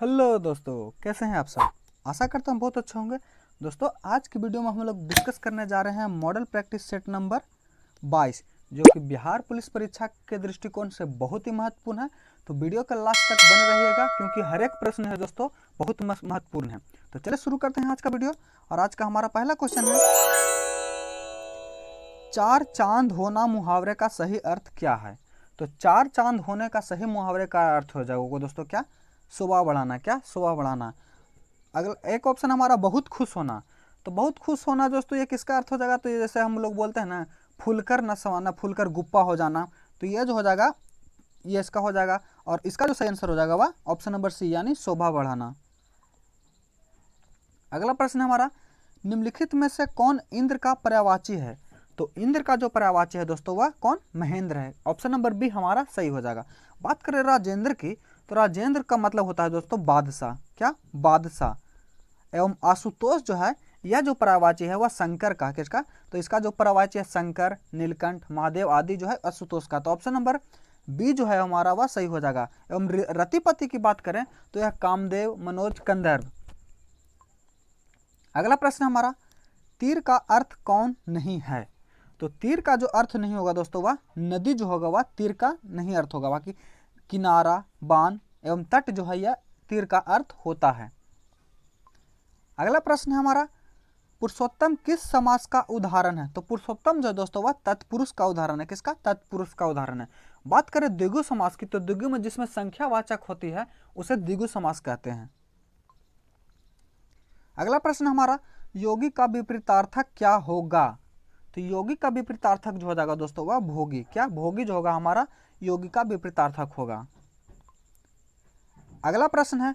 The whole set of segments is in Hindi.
हेलो दोस्तों, कैसे हैं आप सब। आशा करता हूँ बहुत अच्छे होंगे। दोस्तों, आज की वीडियो में हम लोग डिस्कस करने जा रहे हैं मॉडल प्रैक्टिस सेट नंबर 22, जो कि बिहार पुलिस परीक्षा के दृष्टिकोण से बहुत ही महत्वपूर्ण है। तो वीडियो का लास्ट तक बने रहिएगा, क्योंकि हर एक प्रश्न है दोस्तों बहुत महत्वपूर्ण है। तो चलिए शुरू करते हैं आज का वीडियो। और आज का हमारा पहला क्वेश्चन है, चार चांद होना मुहावरे का सही अर्थ क्या है। तो चार चांद होने का सही मुहावरे का अर्थ हो जाएगा दोस्तों क्या, शोभा बढ़ाना। क्या, शोभा बढ़ाना। अगर एक ऑप्शन हमारा बहुत खुश होना, तो बहुत खुश होना दोस्तों ये किसका अर्थ हो जाएगा। तो ये जैसे हम लोग बोलते हैं ना, फूलकर न समाना, फूलकर गुप्पा हो जाना। तो ये जो हो जाएगा ये इसका हो जाएगा। और इसका जो सही आंसर हो जाएगा वह ऑप्शन नंबर सी, यानी शोभा बढ़ाना। अगला प्रश्न हमारा, निम्नलिखित में से कौन इंद्र का पर्यायवाची है। तो इंद्र का जो पर्यायवाची है दोस्तों वह कौन, महेंद्र है। ऑप्शन नंबर बी हमारा सही हो जाएगा। बात करें राजेंद्र की, तो राजेंद्र का मतलब होता है दोस्तों बादशाह। क्या, बादशाह। एवं आशुतोष जो है, यह जो पर्यायवाची है वह शंकर का, किसका, तो इसका जो पर्यायवाची है शंकर, नीलकंठ, महादेव आदि जो है आशुतोष का। तो ऑप्शन नंबर बी जो है हमारा वह सही हो जाएगा। एवं रतिपति की बात करें तो यह कामदेव, मनोज, कंदर्प। अगला प्रश्न हमारा, तीर का अर्थ कौन नहीं है। तो तीर का जो अर्थ नहीं होगा दोस्तों वह नदी जो होगा वह तीर का नहीं अर्थ होगा। बाकी किनारा, बाण एवं तट जो है यह तीर का अर्थ होता है। अगला प्रश्न है हमारा, पुरुषोत्तम किस समास का उदाहरण है। तो पुरुषोत्तम जो है दोस्तों वह तत्पुरुष का उदाहरण है। किसका, तत्पुरुष का उदाहरण है। बात करें द्विगु समास की, तो द्विगु में जिसमें संख्यावाचक होती है उसे द्विगु समास कहते हैं। अगला प्रश्न हमारा, योगी का विपरीतार्थक क्या होगा। तो योगी का विपरीतार्थक जो हो जाएगा दोस्तों वह भोगी। क्या, भोगी जो होगा हमारा योगी का विपरीतार्थक होगा। अगला प्रश्न है,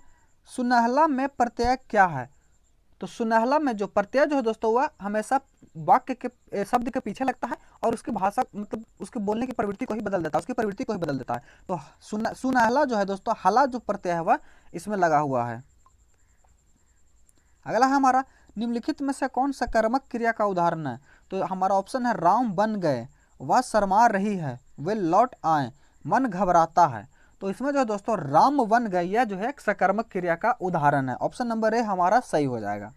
सुनहला में प्रत्यय क्या है। तो सुनहला में जो प्रत्यय जो है दोस्तों वह हमेशा वाक्य के शब्द के पीछे लगता है और उसकी भाषा मतलब उसके बोलने की प्रवृत्ति को ही बदल देता है, उसकी प्रवृत्ति को ही बदल देता है। तो सुनहला जो है दोस्तों, हला जो प्रत्यय है वह इसमें लगा हुआ है। अगला है हमारा, निम्नलिखित में से कौन सकर्मक क्रिया का उदाहरण है। तो हमारा ऑप्शन है, राम बन गए, वह शर्मा रही है, वे लौट आए, मन घबराता है। तो इसमें जो है दोस्तों राम बन गए यह जो है एक सकर्मक क्रिया का उदाहरण है। ऑप्शन नंबर ए हमारा सही हो जाएगा।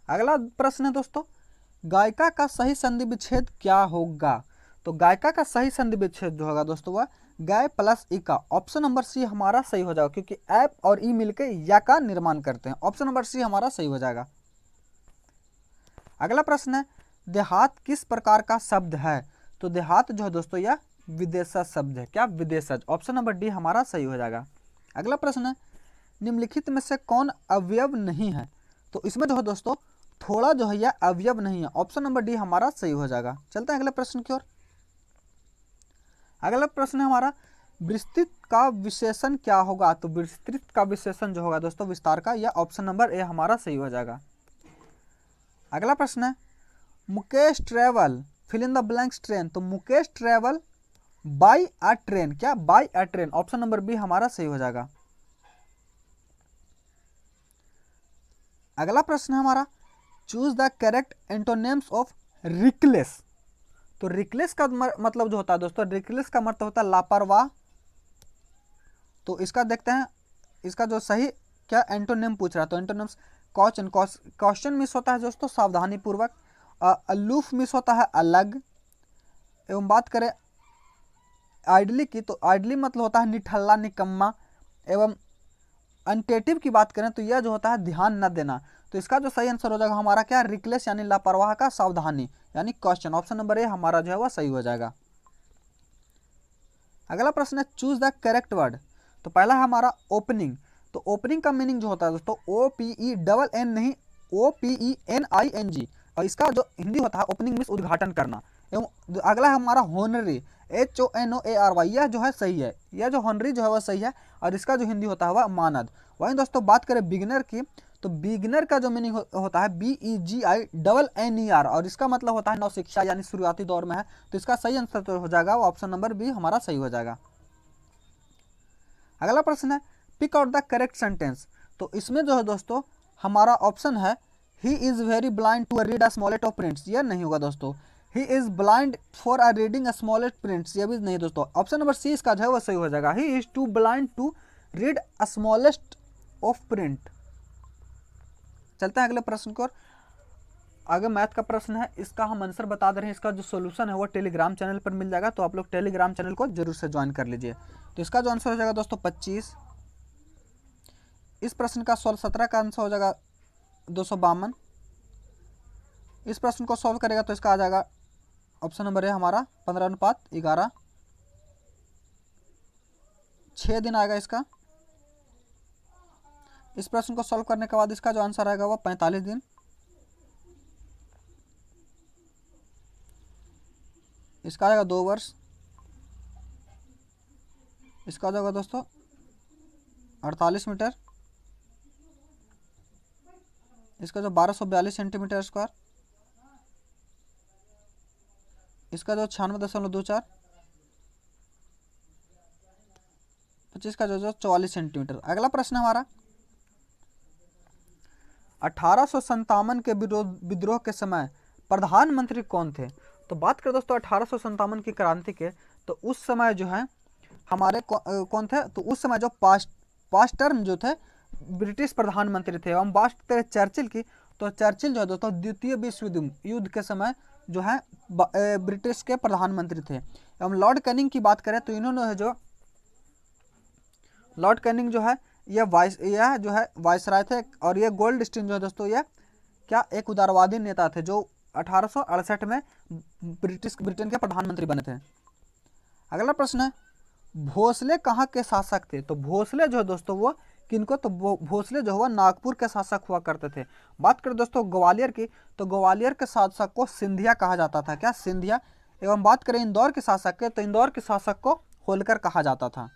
अगला प्रश्न है दोस्तों, गायिका का सही संधि विच्छेद क्या होगा। तो गायिका का सही संधि विच्छेद जो होगा दोस्तों वह गाय प्लस ई का। ऑप्शन नंबर सी हमारा सही हो जाएगा, क्योंकि ऐप और ई मिलकर या का निर्माण करते हैं। ऑप्शन नंबर सी हमारा सही हो जाएगा। अगला प्रश्न है, देहात किस प्रकार का शब्द है। तो देहात जो है दोस्तों यह विदेशज शब्द है। क्या, विदेशज। ऑप्शन नंबर डी हमारा सही हो जाएगा। अगला प्रश्न है, निम्नलिखित में से कौन अवयव नहीं है। तो इसमें जो है दोस्तों थोड़ा जो है यह अवयव नहीं है। ऑप्शन नंबर डी हमारा सही हो जाएगा। चलते हैं अगले प्रश्न की ओर। अगला प्रश्न है हमारा, विस्तृत का विशेषण क्या होगा। तो विस्तृत का विशेषण जो होगा दोस्तों विस्तार का, यह ऑप्शन नंबर ए हमारा सही हो जाएगा। अगला प्रश्न है, Mukesh travel fill in the blanks train. तो Mukesh travel by a train. क्या, by a train. Option number B हमारा सही हो जाएगा। अगला प्रश्न है हमारा, choose the correct antonyms of reckless. तो रिकलेस का मतलब जो होता है दोस्तों, रिकलेस का मतलब होता है लापरवाह। तो इसका देखते हैं, इसका जो सही क्या एंटोनिम पूछ रहा है। तो एंटोनिम्स, कॉशन, कॉशन मिस होता है दोस्तों सावधानी पूर्वक। अलूफ मिस होता है अलग। एवं बात करें आइडली की, तो आइडली मतलब होता है निठल्ला, निकम्मा। एवं अनटेटिव की बात करें तो यह जो होता है ध्यान न देना। तो इसका जो सही आंसर हो जाएगा हमारा क्या, रिकलेस यानी लापरवाह का, सावधानी यानी क्वेश्चन। ऑप्शन नंबर ए हमारा जो है वह सही हो जाएगा। अगला प्रश्न है, चूज द करेक्ट वर्ड। तो पहला है हमारा ओपनिंग। तो ओपनिंग का मीनिंग जो होता है दोस्तों OPENN नहीं, OPENING। और इसका जो हिंदी होता है ओपनिंग मीन्स उद्घाटन करना। एवं अगला है हमारा होनरी, HONORY। यह जो है सही है, यह जो होनरी जो है वह सही है। और इसका जो हिंदी होता है वह मानद। वहीं दोस्तों बात करें बिगिनर की, तो बिगिनर का जो मीनिंग होता है BEGINNER। और इसका मतलब होता है नौशिक्षा यानी शुरुआती दौर में है। तो इसका सही आंसर तो हो जाएगा ऑप्शन नंबर बी हमारा सही हो जाएगा। अगला प्रश्न है, pick out the correct sentence. तो इसमें जो है दोस्तों हमारा ऑप्शन है, he is very blind to read a smallest of prints. यह नहीं होगा दोस्तों, he is blind for a reading smallest prints, ये भी नहीं दोस्तों। ऑप्शन नंबर सी इसका जो है वो सही हो जाएगा, he is too blind to read smallest of print. चलते हैं अगले प्रश्न को। आगे मैथ का प्रश्न है, इसका हम आंसर बता दे रहे हैं। इसका जो सोल्यूशन है वो टेलीग्राम चैनल पर मिल जाएगा, तो आप लोग टेलीग्राम चैनल को जरूर से ज्वाइन कर लीजिए। तो इसका जो आंसर हो जाएगा दोस्तों 25। इस प्रश्न का 17 का आंसर हो जाएगा 252। इस प्रश्न को सॉल्व करेगा तो इसका आ जाएगा ऑप्शन नंबर ए हमारा 15:11। 6 दिन आएगा इसका। इस प्रश्न को सॉल्व करने के बाद इसका जो आंसर आएगा वो 45 दिन। इसका आएगा 2 वर्ष। इसका जो होगा दोस्तों 48 मीटर। इसका जो 1242 सेंटीमीटर स्क्वायर। इसका जो 96.24। 25 का जो 44 सेंटीमीटर। अगला प्रश्न हमारा 1857 के विद्रोह के समय प्रधानमंत्री कौन थे? तो बात करें दोस्तों 1857 की क्रांति के, तो उस समय जो है हमारे कौन थे? तो उस समय जो पास्ट टर्म जो थे ब्रिटिश प्रधानमंत्री थे। हम बात करें चर्चिल की, तो चर्चिल जो है दोस्तों द्वितीय विश्व युद्ध के समय जो है ब्रिटिश के प्रधानमंत्री थे। हम लॉर्ड कैनिंग की बात करें तो इन्होंने जो लॉर्ड कैनिंग जो है यह जो है वाइसराय थे, और ये गोल्डस्टीन जो है दोस्तों ये क्या एक उदारवादी नेता थे जो 1868 में ब्रिटेन के प्रधानमंत्री बने थे। अगला प्रश्न है भोसले कहाँ के शासक थे? तो भोसले जो है दोस्तों वो किनको? तो भोसले जो हुआ नागपुर के शासक हुआ करते थे। बात करें दोस्तों ग्वालियर की, तो ग्वालियर के शासक को सिंधिया कहा जाता था। क्या? सिंधिया। एवं बात करें इंदौर के शासक के, तो इंदौर के शासक को होलकर कहा जाता था।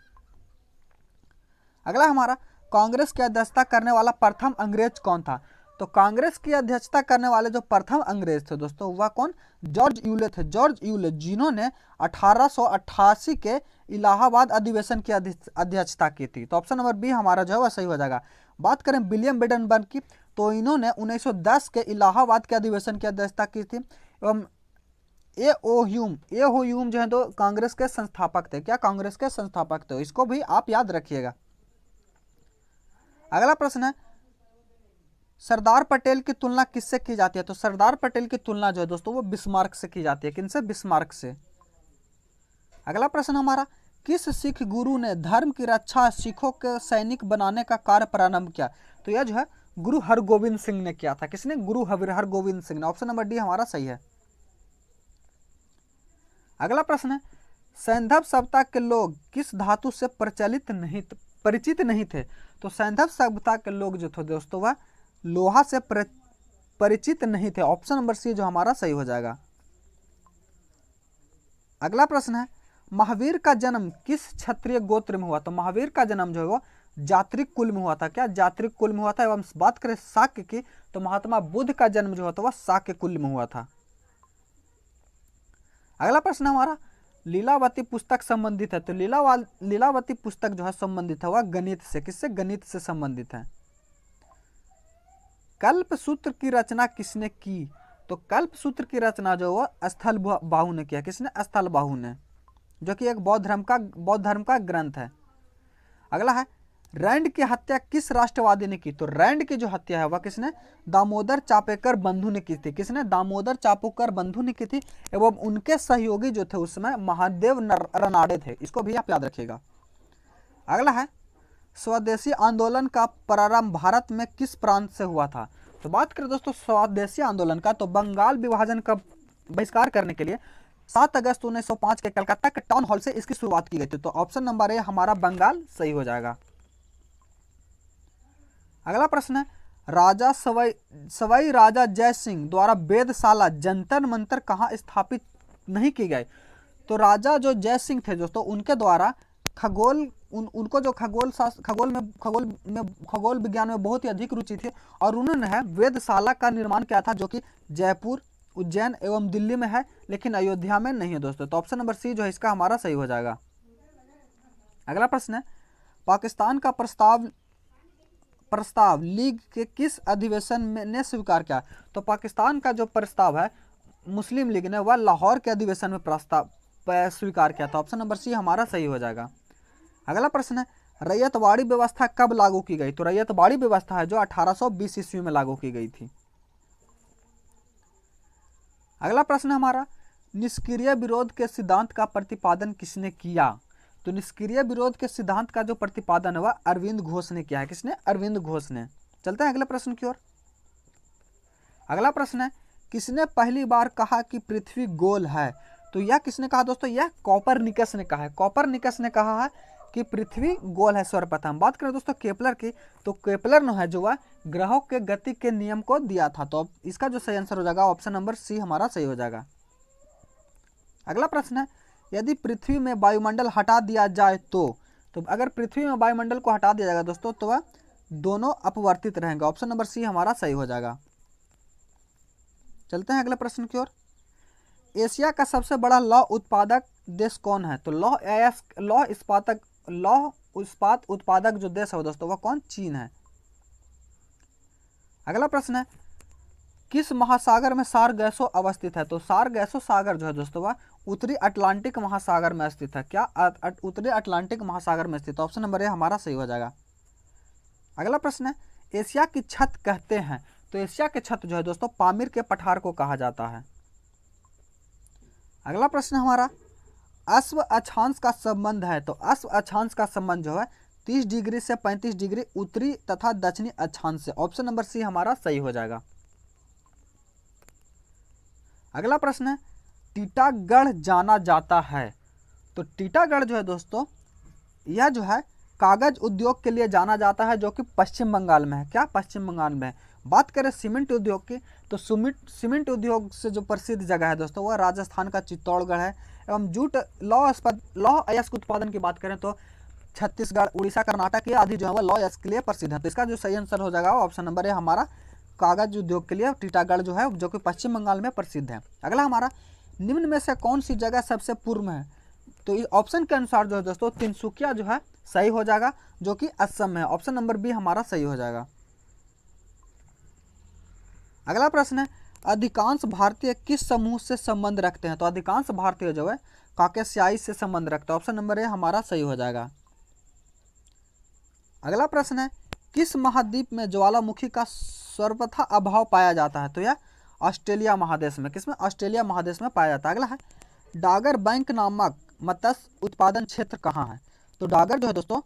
अगला हमारा कांग्रेस की अध्यक्षता करने वाला प्रथम अंग्रेज कौन था? तो कांग्रेस की अध्यक्षता करने वाले जो प्रथम अंग्रेज थे दोस्तों वह कौन? जॉर्ज यूले थे। जॉर्ज यूले, जिन्होंने 1888 के इलाहाबाद अधिवेशन की अध्यक्षता की थी। तो ऑप्शन नंबर बी हमारा जो है वह सही हो जाएगा। बात करें विलियम बेडनबर्ग की, तो इन्होंने 1910 के इलाहाबाद के अधिवेशन की अध्यक्षता की थी। एवं ए ओ ह्यूम जो है तो कांग्रेस के संस्थापक थे। क्या? कांग्रेस के संस्थापक थे। इसको भी आप याद रखिएगा। अगला प्रश्न है सरदार पटेल की तुलना किससे की जाती है? तो सरदार पटेल की तुलना जो है दोस्तों वो बिस्मार्क से की जाती है। किनसे? बिस्मार्क से। अगला प्रश्न हमारा किस सिख गुरु ने धर्म की रक्षा सिखों के सैनिक बनाने का कार्य प्रारंभ किया? तो यह जो है गुरु हरगोविंद सिंह ने किया था। किसने? गुरु हरगोविंद सिंह ने। ऑप्शन नंबर डी हमारा सही है। अगला प्रश्न है सैंधव सभ्यता के लोग किस धातु से परिचित नहीं थे? तो सैंधव सभ्यता के लोग जो थे दोस्तों वह लोहा से परिचित नहीं थे। ऑप्शन नंबर सी जो हमारा सही हो जाएगा। अगला प्रश्न है महावीर का जन्म किस क्षत्रिय गोत्र में हुआ? तो महावीर का जन्म जो है वो जात्रिक कुल में हुआ था। क्या? जात्रिक कुल में हुआ था। एवं बात करें शाक्य की, तो महात्मा बुद्ध का जन्म जो होता वह शाक्य कुल में हुआ था। अगला प्रश्न हमारा लीलावती पुस्तक संबंधित है। तो लीलावती पुस्तक जो है संबंधित है वह गणित से। किससे? गणित से संबंधित है। कल्प सूत्र की रचना किसने की? तो कल्प सूत्र की रचना जो वो स्थलबाहु ने किया। किसने? स्थलबाहु ने, जो कि एक बौद्ध धर्म का ग्रंथ है। अगला है रैंड की हत्या किस राष्ट्रवादी ने की? तो रैंड की जो हत्या है वह किसने? दामोदर चापेकर बंधु ने की थी। किसने? दामोदर चापेकर बंधु ने की थी। एवं उनके सहयोगी जो थे उस समय महादेव रनाड़े थे। इसको भी आप याद रखिएगा। अगला है स्वदेशी आंदोलन का प्रारंभ भारत में किस प्रांत से हुआ था? तो बात करें दोस्तों स्वदेशी आंदोलन का, तो बंगाल विभाजन का बहिष्कार करने के लिए 7 अगस्त 1905 के कलकत्ता के टाउन हॉल से इसकी शुरुआत की गई थी। तो ऑप्शन नंबर ए हमारा बंगाल सही हो जाएगा। अगला प्रश्न है राजा सवाई राजा जय सिंह द्वारा वेधशाला जंतर मंतर कहाँ स्थापित नहीं की गई? तो राजा जो जय सिंह थे दोस्तों उनके द्वारा उनको जो खगोल विज्ञान में बहुत ही अधिक रुचि थी, और उन्होंने वेधशाला का निर्माण किया था जो कि जयपुर, उज्जैन एवं दिल्ली में है, लेकिन अयोध्या में नहीं है दोस्तों। तो ऑप्शन नंबर सी जो है इसका हमारा सही हो जाएगा। अगला प्रश्न है पाकिस्तान का प्रस्ताव लीग के किस अधिवेशन में ने स्वीकार किया? तो पाकिस्तान का जो प्रस्ताव है मुस्लिम लीग ने वह लाहौर के अधिवेशन में प्रस्ताव स्वीकार किया था। ऑप्शन नंबर सी हमारा सही हो जाएगा। अगला प्रश्न है, रैयतवाड़ी व्यवस्था कब लागू की गई? तो रैयतवाड़ी व्यवस्था है जो 1820 ईस्वी में लागू की गई थी। अगला प्रश्न हमारा, निष्क्रिय विरोध के सिद्धांत का प्रतिपादन किसने किया? तो निष्क्रिय विरोध के सिद्धांत का जो प्रतिपादन है वह अरविंद घोष ने किया है। किसने? अरविंद घोष ने। चलते हैं अगले प्रश्न की ओर। अगला प्रश्न है, किसने पहली बार कहा कि पृथ्वी गोल है? तो यह किसने कहा दोस्तों? यह कोपरनिकस ने कहा है। कोपरनिकस ने कहा है कि पृथ्वी गोल है सर्वप्रथम। बात करें दोस्तों केपलर की, तो केपलर ने है जो वह ग्रहों के गति के नियम को दिया था। तो इसका जो सही आंसर हो जाएगा ऑप्शन नंबर सी हमारा सही हो जाएगा। अगला प्रश्न है, यदि पृथ्वी में वायुमंडल हटा दिया जाए तो अगर पृथ्वी में वायुमंडल को हटा दिया जाएगा दोस्तों तो वह दोनों अपवर्तित रहेंगे। ऑप्शन नंबर सी हमारा सही हो जाएगा। चलते हैं अगले प्रश्न की ओर। एशिया का सबसे बड़ा लौह उत्पादक देश कौन है? तो लौह इस्पात उत्पादक जो देश है दोस्तों वह कौन? चीन है। अगला प्रश्न है, किस महासागर में सारगैसो अवस्थित है? तो सारगैसो सागर जो है दोस्तों वह उत्तरी अटलांटिक महासागर में स्थित है। क्या? उत्तरी अटलांटिक महासागर में स्थित है। ऑप्शन नंबर ए हमारा सही हो जाएगा। अगला प्रश्न है, एशिया की छत कहते हैं? तो एशिया के छत जो है दोस्तों पामीर के पठार को कहा जाता है। अगला प्रश्न हमारा, अश्व अक्षांश का संबंध है? तो अश्व अक्षांश का संबंध जो है 30 डिग्री से 35 डिग्री उत्तरी तथा दक्षिणी अक्षांश से। ऑप्शन नंबर सी हमारा सही हो जाएगा। अगला प्रश्न है, टीटागढ़ जाना जाता है? तो टीटागढ़ जो है दोस्तों यह जो है कागज उद्योग के लिए जाना जाता है जो कि पश्चिम बंगाल में है। क्या? पश्चिम बंगाल में है। बात करें सीमेंट उद्योग की, तो सीमेंट उद्योग से जो प्रसिद्ध जगह है दोस्तों वह राजस्थान का चित्तौड़गढ़ है। एवं जूट लौह अयस्क उत्पादन की बात करें तो छत्तीसगढ़, उड़ीसा, कर्नाटक ये आदि जो है वह लौह अयस्क के लिए प्रसिद्ध है। तो इसका जो सही आंसर हो जाएगा ऑप्शन नंबर ए हमारा कागज उद्योग के लिए टीटागढ़ जो है जो कि पश्चिम बंगाल में प्रसिद्ध है। अगला हमारा, निम्न में से कौन सी जगह सबसे पूर्व में है? तो इस ऑप्शन के अनुसार जो है दोस्तों तिनसुकिया जो है सही हो जाएगा जो कि असम में है। ऑप्शन नंबर बी हमारा सही हो जाएगा। अगला प्रश्न है, अधिकांश भारतीय किस समूह से संबंध रखते हैं? तो अधिकांश भारतीय जो है काकेशियाई से संबंध रखते हैं। ऑप्शन नंबर ए हमारा सही हो जाएगा। अगला प्रश्न है, किस महाद्वीप में ज्वालामुखी का सर्वथा अभाव पाया जाता है? तो यह ऑस्ट्रेलिया महादेश में। किसमें? ऑस्ट्रेलिया महादेश में पाया जाता है। अगला है, डागर बैंक नामक मत्स्य उत्पादन क्षेत्र कहाँ है? तो डागर जो है दोस्तों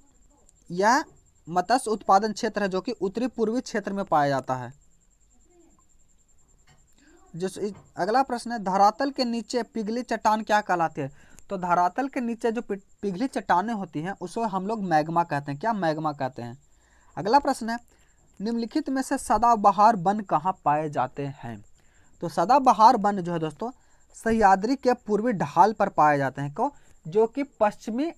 यह मत्स्य उत्पादन क्षेत्र है जो कि उत्तरी पूर्वी क्षेत्र में पाया जाता है। अगला प्रश्न है, धरातल के नीचे पिघली चट्टान क्या कहलाती है? तो धरातल के नीचे जो पिघली चट्टानें होती हैं उसको हम लोग मैग्मा कहते हैं। क्या? मैग्मा कहते हैं। अगला प्रश्न है, निम्नलिखित में से सदाबहार वन कहाँ पाए जाते हैं? तो सदाबहार वन जो है दोस्तों सह्याद्री के पूर्वी ढाल पर पाए जाते हैं को जो कि पश्चिमी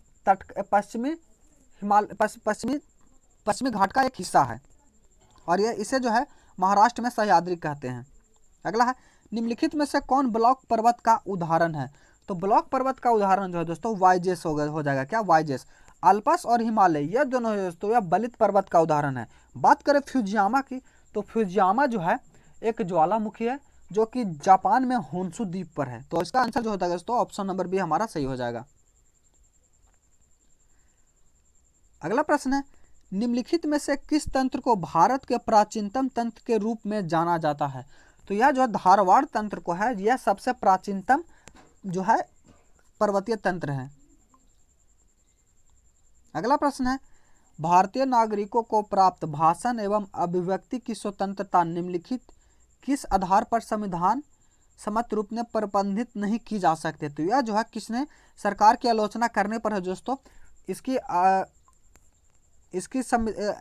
घाट का एक हिस्सा है और ये इसे जो है महाराष्ट्र में सह्याद्री कहते हैं। अगला है, निम्नलिखित में से कौन ब्लॉक पर्वत का उदाहरण है? तो ब्लॉक पर्वत का उदाहरण जो है दोस्तों वाइजेस हो जाएगा। क्या? वाइजेस। अल्पस और हिमालय यह दोनों दोस्तों यह बलित पर्वत का उदाहरण है। बात करें फ्यूजियामा की, तो फ्यूजियामा जो है एक ज्वालामुखी है जो कि जापान में होन्शु द्वीप पर है। तो इसका आंसर जो होता है दोस्तों ऑप्शन नंबर बी हमारा सही हो जाएगा। अगला प्रश्न है, निम्नलिखित में से किस तंत्र को भारत के प्राचीनतम तंत्र के रूप में जाना जाता है? तो यह जो है धारवाड़ तंत्र को है, यह सबसे प्राचीनतम जो है पर्वतीय तंत्र है। अगला प्रश्न है, भारतीय नागरिकों को प्राप्त भाषण एवं अभिव्यक्ति की स्वतंत्रता निम्नलिखित किस आधार पर संविधान सम्मत रूप में प्रबंधित नहीं की जा सकते? तो यह जो है किसने सरकार की आलोचना करने पर है दोस्तों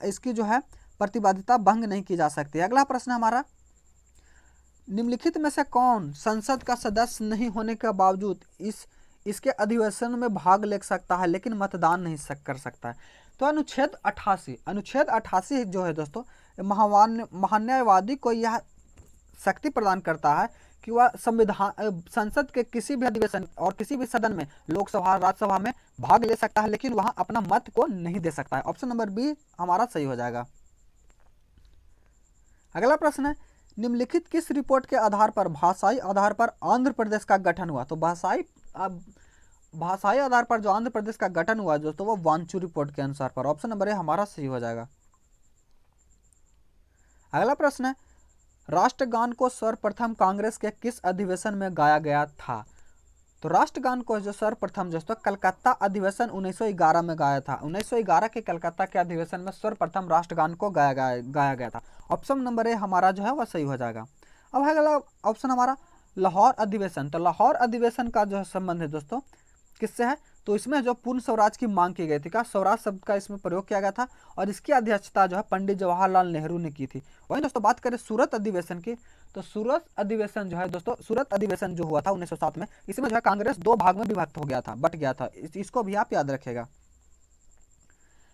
इसकी जो है प्रतिबद्धता भंग नहीं की जा सकती। अगला प्रश्न हमारा, निम्नलिखित में से कौन संसद का सदस्य नहीं होने के बावजूद इसके अधिवेशन में भाग ले सकता है लेकिन मतदान नहीं कर सकता है? तो अनुच्छेद 88 जो है दोस्तों महान्यायवादी को यह शक्ति प्रदान करता है कि वह संसद के किसी भी अधिवेशन और किसी भी सदन में लोकसभा राज्यसभा में भाग ले सकता है लेकिन वहां अपना मत को नहीं दे सकता है। ऑप्शन नंबर बी हमारा सही हो जाएगा। अगला प्रश्न है, निम्नलिखित किस रिपोर्ट के आधार पर भाषाई आधार पर आंध्र प्रदेश का गठन हुआ? तो भाषाई आधार पर जो आंध्र प्रदेश का गठन हुआ दोस्तों वो वांचू रिपोर्ट के अनुसार पर। ऑप्शन नंबर ए हमारा सही हो जाएगा। अगला प्रश्न है, राष्ट्रगान को सर्वप्रथम कांग्रेस के किस अधिवेशन में गाया गया था? तो राष्ट्रगान को जो सर्वप्रथम दोस्तों कलकत्ता अधिवेशन 1911 में गाया था। 1911 के कलकत्ता के अधिवेशन में सर्वप्रथम राष्ट्रगान को गाया गया था। ऑप्शन नंबर ए हमारा जो है वह सही हो जाएगा। अब है अगला ऑप्शन हमारा लाहौर अधिवेशन। तो लाहौर अधिवेशन का जो संबंध है दोस्तों किससे है? तो इसमें जो पूर्ण स्वराज की मांग की गई थी, क्या स्वराज शब्द का इसमें प्रयोग किया गया था और इसकी अध्यक्षता जो है पंडित जवाहरलाल नेहरू ने की थी। वहीं दोस्तों बात करें सूरत अधिवेशन की, तो सूरत अधिवेशन जो है दोस्तों, सूरत अधिवेशन जो हुआ था 1907 में, इसमें जो है कांग्रेस दो भाग में विभक्त हो गया था, बट गया था। इसको भी आप याद रखेगा।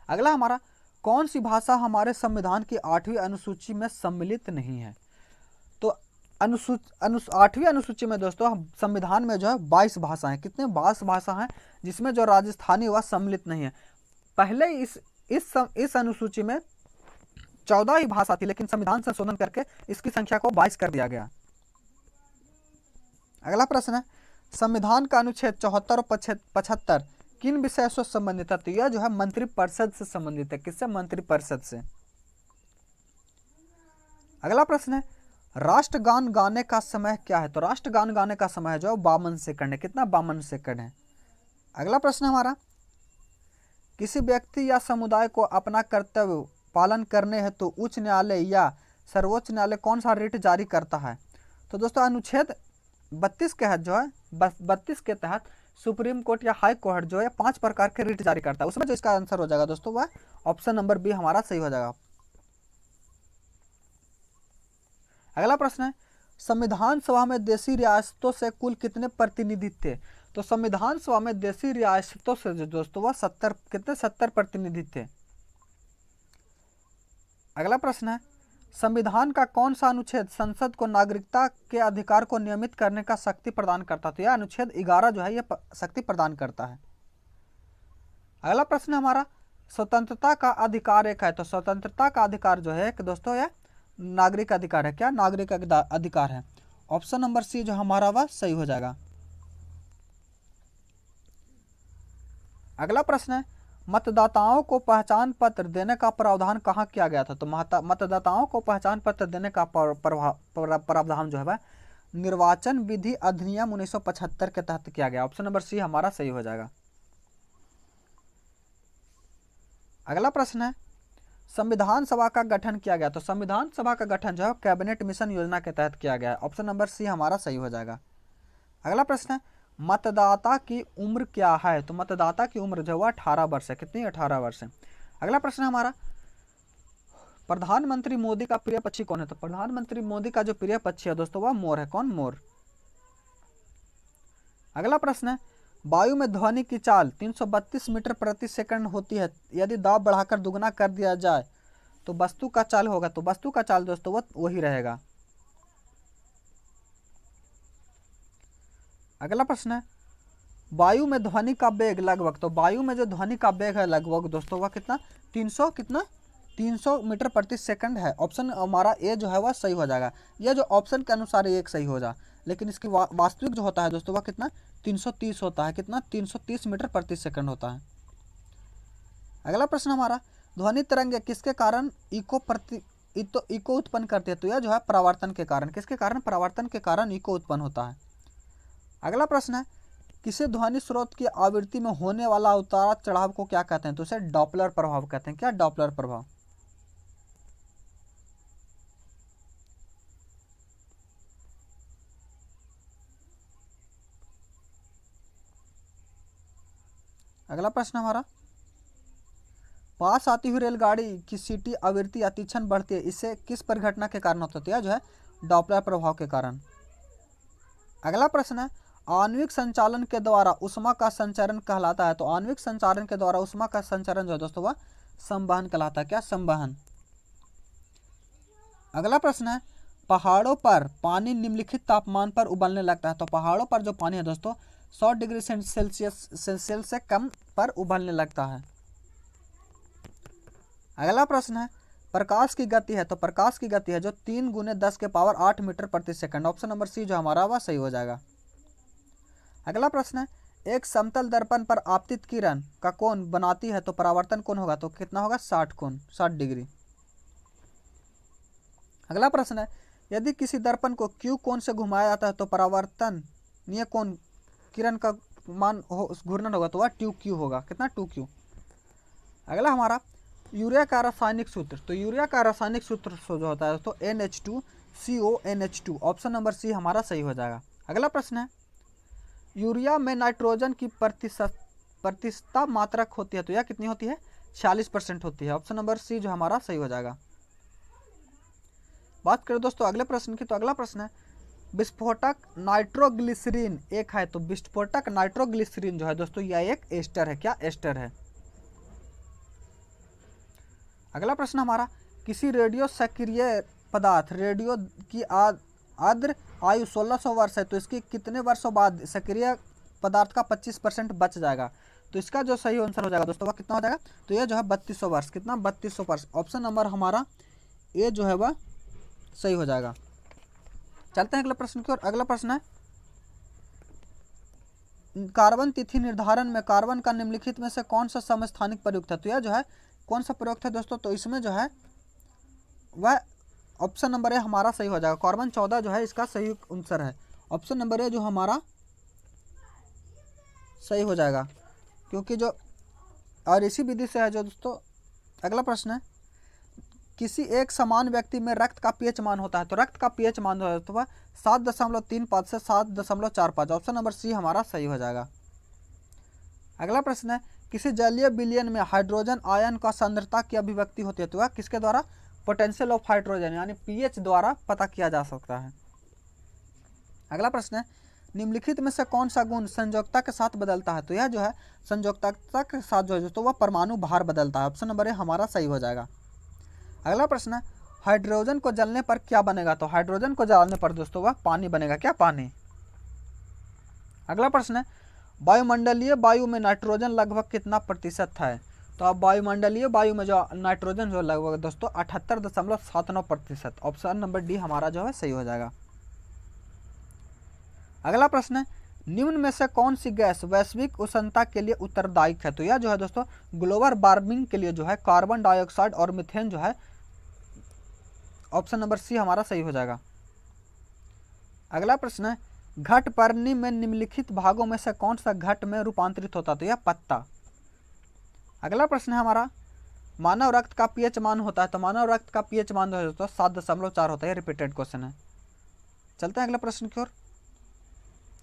अगला हमारा, कौन सी भाषा हमारे संविधान की 8वीं अनुसूची में सम्मिलित नहीं है? तो 8वीं अनुसूची में दोस्तों संविधान में जो है 22 भाषाएं, कितने 22 भाषा हैं जिसमें जो राजस्थानी वह सम्मिलित नहीं है। पहले इस अनुसूची में 14 ही भाषा थी, लेकिन संविधान संशोधन करके इसकी संख्या को 22 कर दिया गया। अगला प्रश्न है, संविधान का अनुच्छेद 74 और 75 किन विषय से संबंधित है? तो यह जो है मंत्रिपरिषद से संबंधित है। किससे? मंत्रिपरिषद से। अगला प्रश्न है, राष्ट्रगान गाने का समय क्या है? तो राष्ट्रगान गाने का समय जो है 52 सेकंड है। कितना? 52 सेकंड है। अगला प्रश्न हमारा, किसी व्यक्ति या समुदाय को अपना कर्तव्य पालन करने हेतु तो उच्च न्यायालय या सर्वोच्च न्यायालय कौन सा रिट जारी करता है? तो दोस्तों अनुच्छेद 32 के तहत जो है 32 के तहत सुप्रीम कोर्ट या हाई कोर्ट जो है 5 प्रकार के रिट जारी करता है। उसमें जो इसका आंसर हो जाएगा दोस्तों वह ऑप्शन नंबर बी हमारा सही हो जाएगा। अगला प्रश्न है, संविधान सभा में देशी रियासतों से कुल कितने प्रतिनिधि थे? तो संविधान सभा में देशी रियासतों से जो दोस्तों वह 70 प्रतिनिधि थे। अगला प्रश्न है, संविधान का कौन सा अनुच्छेद संसद को नागरिकता के अधिकार को नियमित करने का शक्ति प्रदान करता? तो यह अनुच्छेद 11 जो है यह शक्ति प्रदान करता है। अगला प्रश्न हमारा, स्वतंत्रता का अधिकार एक है। तो स्वतंत्रता का अधिकार जो है दोस्तों यह नागरिक अधिकार है। क्या? नागरिक अधिकार है। ऑप्शन नंबर सी जो हमारा वह सही हो जाएगा। अगला प्रश्न है, मतदाताओं को पहचान पत्र देने का प्रावधान कहाँ किया गया था? तो मतदाताओं को पहचान पत्र देने का प्रावधान जो है वह निर्वाचन विधि अधिनियम 1975 के तहत किया गया। ऑप्शन नंबर सी हमारा सही हो जाएगा। अगला प्रश्न है, संविधान सभा का गठन किया गया। तो संविधान सभा का गठन जो है कैबिनेट मिशन योजना के तहत किया गया है। ऑप्शन नंबर सी हमारा सही हो जाएगा। अगला प्रश्न है, मतदाता की उम्र क्या है? तो मतदाता की उम्र जो है 18 वर्ष है। कितनी? 18 वर्ष है। अगला प्रश्न हमारा, प्रधानमंत्री मोदी का प्रिय पक्षी कौन है? तो प्रधानमंत्री मोदी का जो प्रिय पक्षी है दोस्तों वह मोर है। कौन? मोर। अगला प्रश्न है, वायु में ध्वनि की चाल 332 मीटर प्रति सेकंड होती है। यदि दाब बढ़ाकर दुगना कर दिया जाए तो वस्तु का चाल होगा। तो वस्तु का चाल दोस्तों वो वही रहेगा। अगला प्रश्न है, वायु में ध्वनि का वेग लगभग। तो वायु में जो ध्वनि का वेग है लगभग दोस्तों वह कितना? 300 मीटर प्रति सेकंड है। ऑप्शन हमारा ए जो है वह सही हो जाएगा। यह जो ऑप्शन के अनुसार एक सही हो जाए, लेकिन इसकी वास्तविक जो होता है दोस्तों वह कितना? 330 होता है। कितना? 330 मीटर प्रति सेकंड होता है। अगला प्रश्न हमारा, ध्वनि तरंग किसके कारण इको उत्पन्न करती है? तो यह जो है परावर्तन के कारण। किसके कारण? परावर्तन के कारण इको उत्पन्न होता है। अगला प्रश्न है, किसी ध्वनि स्रोत की आवृत्ति में होने वाला उतार चढ़ाव को क्या कहते हैं? तो इसे डॉपलर प्रभाव कहते हैं। क्या? डॉपलर प्रभाव। अगला प्रश्न हमारा, पास आती हुई रेलगाड़ी की सीटी आवृत्ति या तीक्ष्ण बढ़ती है, इससे किस परिघटना के कारण होता है? तो यह जो है डॉपलर प्रभाव के कारण। अगला प्रश्न है, आणविक संचालन के द्वारा उष्मा का संचरण कहलाता है। तो आणविक संचालन के द्वारा उष्मा का संचरण जो है दोस्तों वह संवहन कहलाता है। क्या? संवहन। अगला प्रश्न है, पहाड़ों पर पानी निम्नलिखित तापमान पर उबलने लगता है। तो पहाड़ों पर जो पानी है दोस्तों 100 डिग्री सेल्सियस से कम पर उबलने लगता है। अगला प्रश्न है, प्रकाश की गति है, तो प्रकाश की गति है जो 3 × 10⁸ मीटर प्रति सेकंड। ऑप्शन नंबर सी जो हमारा वह सही हो जाएगा। अगला प्रश्न है, एक समतल दर्पण पर आपतित किरण का कोण बनाती है तो परावर्तन कोण होगा, तो कितना होगा 60 डिग्री। अगला प्रश्न है, यदि किसी दर्पण को Q कोण से घुमाया जाता है तो परावर्तनीय कोण किरण का मान घूर्णन होगा, तो वह 2Q होगा। कितना 2Q। अगला हमारा यूरिया का रासायनिक सूत्र, तो यूरिया का रासायनिक सूत्र जो होता है तो NH2CONH2। ऑप्शन नंबर सी हमारा सही हो जाएगा। अगला प्रश्न है, यूरिया में नाइट्रोजन की प्रतिशतता मात्रक होती है तो यह कितनी होती है, 46% होती है। ऑप्शन नंबर सी जो हमारा सही हो जाएगा। बात करें दोस्तों अगले प्रश्न की, तो अगला प्रश्न है, विस्फोटक नाइट्रोग्लिसरीन एक है, तो विस्फोटक नाइट्रोग्लिसरीन जो है दोस्तों यह एक एस्टर है। क्या एस्टर है। अगला प्रश्न हमारा, किसी रेडियो सक्रिय पदार्थ रेडियो की आर्द्र आयु 1600 वर्ष है, तो इसकी कितने वर्षों बाद सक्रिय पदार्थ का 25% बच जाएगा, तो इसका जो सही आंसर हो जाएगा दोस्तों वह कितना हो जाएगा, तो यह जो है 3200 वर्ष। कितना 3200 वर्ष। ऑप्शन नंबर हमारा ए जो है वह सही हो जाएगा। चलते हैं अगले प्रश्न की ओर। अगला प्रश्न है, कार्बन तिथि निर्धारण में कार्बन का निम्नलिखित में से कौन सा समस्थानिक प्रयुक्त है, तो यह जो है कौन सा प्रयुक्त है दोस्तों, तो इसमें जो है वह ऑप्शन नंबर ए हमारा सही हो जाएगा। कार्बन 14 जो है इसका सही आंसर है। ऑप्शन नंबर ए जो हमारा सही हो जाएगा, क्योंकि जो और इसी विधि से है जो दोस्तों। अगला प्रश्न है, किसी एक समान व्यक्ति में रक्त का पीएच मान होता है, तो रक्त का पीएच मान होता है तो वह 7.35 से 7.45। ऑप्शन नंबर सी हमारा सही हो जाएगा। अगला प्रश्न है, किसी जलीय विलयन में हाइड्रोजन आयन का सांद्रता की अभिव्यक्ति होती है, तो वह किसके द्वारा, पोटेंशियल ऑफ हाइड्रोजन यानी पीएच द्वारा पता किया जा सकता है। अगला प्रश्न है, निम्नलिखित में से कौन सा गुण संयोजकता के साथ बदलता है, तो यह जो है संयोजकता के साथ जो है तो वह परमाणु भार बदलता है। ऑप्शन नंबर ए हमारा सही हो जाएगा। अगला प्रश्न है, हाइड्रोजन को जलने पर क्या बनेगा, तो हाइड्रोजन को जलाने पर दोस्तों वह पानी बनेगा। क्या पानी। अगला प्रश्न है, वायुमंडलीय वायु में नाइट्रोजन लगभग कितना प्रतिशत है, तो अब वायुमंडलीय वायु में जो नाइट्रोजन जो लगभग दोस्तों 78.79%। ऑप्शन नंबर डी हमारा जो है सही हो जाएगा। अगला प्रश्न है, निम्न में से कौन सी गैस वैश्विक उष्णता के लिए उत्तरदायी है, तो यह जो है दोस्तों ग्लोबल वार्मिंग के लिए जो है कार्बन डाइऑक्साइड और मीथेन जो है। ऑप्शन नंबर सी हमारा सही हो जाएगा। अगला प्रश्न है, घट पर्णी में निम्नलिखित भागों में से कौन सा घट में रूपांतरित होता, तो यह पत्ता। अगला प्रश्न है हमारा, मानव रक्त का पीएच मान होता है, तो मानव रक्त का पीएच मान जो है दोस्तों 7.4 होता है। रिपीटेड क्वेश्चन है। चलते हैं अगले प्रश्न की ओर।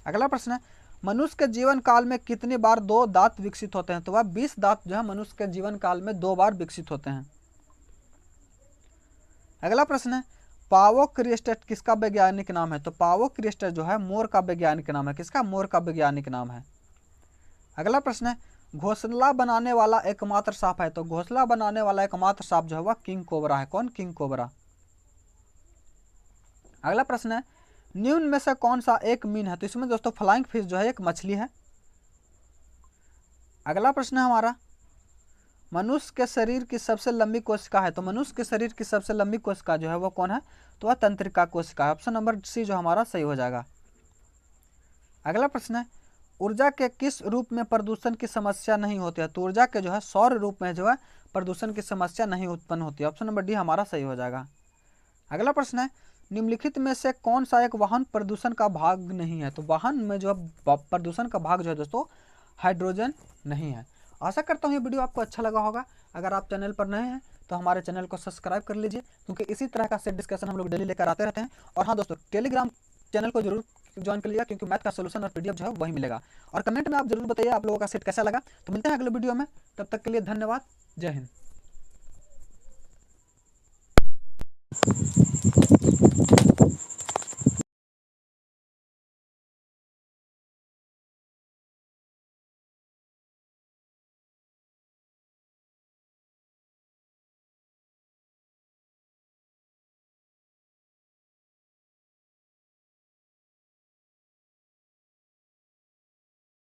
अगला प्रश्न है, मनुष्य के जीवन काल में कितनी बार 2 दांत विकसित होते हैं, तो वह 20 दांत जो है मनुष्य के जीवन काल में 2 बार विकसित होते हैं। अगला प्रश्न है, पावोक्रिस्टेट किसका वैज्ञानिक नाम है, तो पावोक्रिस्टेट जो है मोर का वैज्ञानिक नाम है। किसका, मोर का वैज्ञानिक नाम है। अगला प्रश्न है, घोंसला बनाने वाला एकमात्र सांप है, तो घोंसला बनाने वाला एकमात्र सांप जो है वह किंग कोबरा है। कौन, किंग कोबरा। अगला प्रश्न है, निम्न में से कौन सा एक मीन है, तो इसमें दोस्तों फ्लाइंग फिश जो है एक मछली है। अगला प्रश्न है हमारा, मनुष्य के शरीर की सबसे लंबी कोशिका है, तो मनुष्य के शरीर की सबसे लंबी कोशिका जो है वो कौन है, तो वह तंत्रिका कोशिका है। ऑप्शन नंबर सी जो हमारा सही हो जाएगा। अगला प्रश्न है, ऊर्जा के किस रूप में प्रदूषण की समस्या नहीं होती है, तो ऊर्जा के जो है सौर रूप में जो है प्रदूषण की समस्या नहीं उत्पन्न होती है। ऑप्शन नंबर डी हमारा सही हो जाएगा। अगला प्रश्न है, निम्नलिखित में से कौन सा एक वाहन प्रदूषण का भाग नहीं है, तो वाहन में जो प्रदूषण का भाग जो है दोस्तों हाइड्रोजन नहीं है। आशा करता हूँ ये वीडियो आपको अच्छा लगा होगा। अगर आप चैनल पर नए हैं तो हमारे चैनल को सब्सक्राइब कर लीजिए, क्योंकि इसी तरह का सेट डिस्कशन हम लोग डेली लेकर आते रहते हैं। और हाँ दोस्तों, टेलीग्राम चैनल को जरूर ज्वाइन कर लीजिए, क्योंकि मैथ का सोल्यूशन और पीडीएफ जो है वही मिलेगा। और कमेंट में आप जरूर बताइए आप लोगों का सेट कैसा लगा। तो मिलते हैं अगले वीडियो में, तब तक के लिए धन्यवाद। जय हिंद।